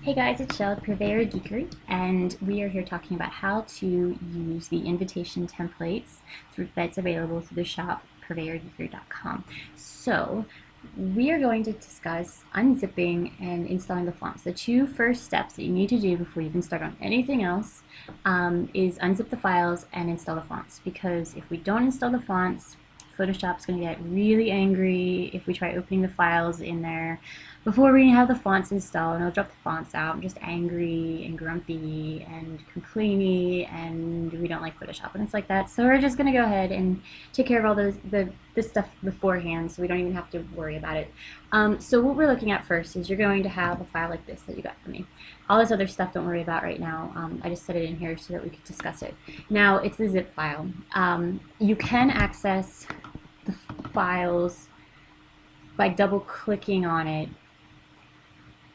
Hey guys, it's Shell, Purveyor Geekery, and we are here talking about how to use the invitation templates that's available through the shop, purveyorgeekery.com. So, we are going to discuss unzipping and installing the fonts. The two first steps that you need to do before you can start on anything else is unzip the files and install the fonts, because if we don't install the fonts, Photoshop's going to get really angry if we try opening the files in there before we have the fonts installed, and it'll drop the fonts out. I'm just angry and grumpy and complainy, and we don't like Photoshop and it's like that. So we're just going to go ahead and take care of all this stuff beforehand, so we don't even have to worry about it. So what we're looking at first is you're going to have a file like this that you got from me. All this other stuff don't worry about right now. I just set it in here so that we could discuss it. Now it's the zip file. You can access the files by double clicking on it,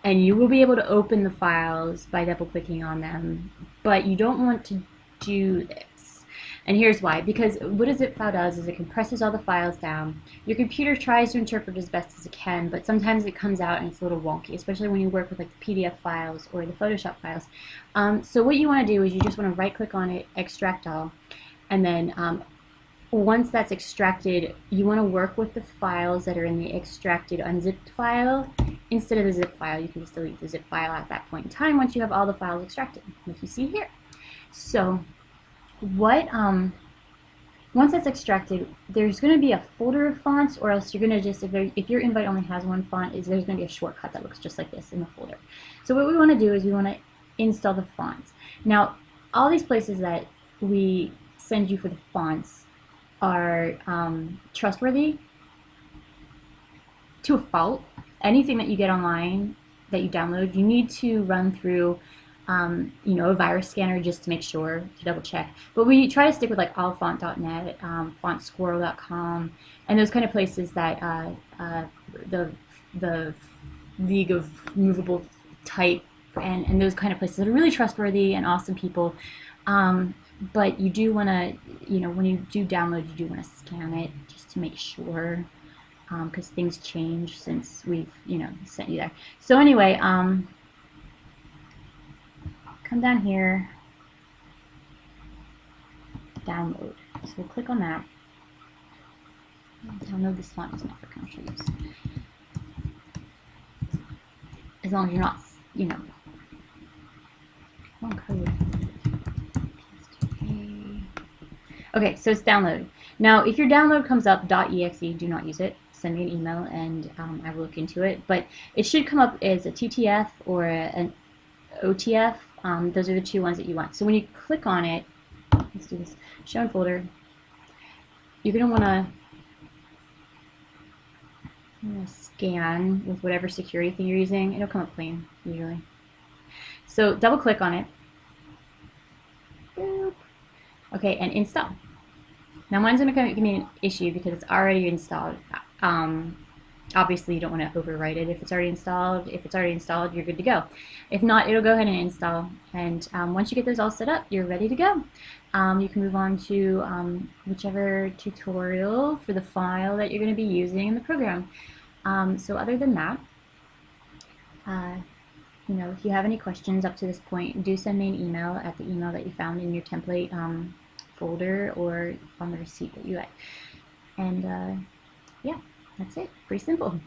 and you will be able to open the files by double clicking on them, but you don't want to do this. And here's why. Because what a zip file does is it compresses all the files down. Your computer tries to interpret as best as it can, but sometimes it comes out and it's a little wonky, especially when you work with like the PDF files or the Photoshop files. So what you want to do is you just want to right click on it, extract all, and then once that's extracted, you want to work with the files that are in the extracted unzipped file instead of the zip file. You can just delete the zip file at that point in time once you have all the files extracted, like you see here. So what once that's extracted, there's going to be a folder of fonts, or else you're going to just, if your invite only has one font, there's going to be a shortcut that looks just like this in the folder. So what we want to do is we want to install the fonts. Now all these places that we send you for the fonts are trustworthy to a fault. Anything that you get online that you download, you need to run through a virus scanner just to make sure, to double check. But we try to stick with like allfont.net, fontsquirrel.com, and those kind of places that the League of Movable Type and those kind of places that are really trustworthy and awesome people. But you do want to, when you do download, you do want to scan it just to make sure, because things change since we've, sent you there. So anyway, come down here, download. So we'll click on that. Download this font is not for commercial use. As long as you're not, wrong code. Okay, so it's downloaded. Now, if your download comes up .exe, do not use it. Send me an email and I will look into it. But it should come up as a TTF or an OTF. Those are the two ones that you want. So when you click on it, let's do this, show in folder, you're going to want to scan with whatever security thing you're using. It'll come up clean, usually. So double click on it. Boop. Okay, and install. Now mine's going to give me an issue because it's already installed. Obviously you don't want to overwrite it if it's already installed. If it's already installed, you're good to go. If not, it'll go ahead and install. And once you get those all set up, you're ready to go. You can move on to whichever tutorial for the file that you're going to be using in the program. So other than that, if you have any questions up to this point, do send me an email at the email that you found in your template folder or on the receipt that you had. And yeah, that's it. Pretty simple.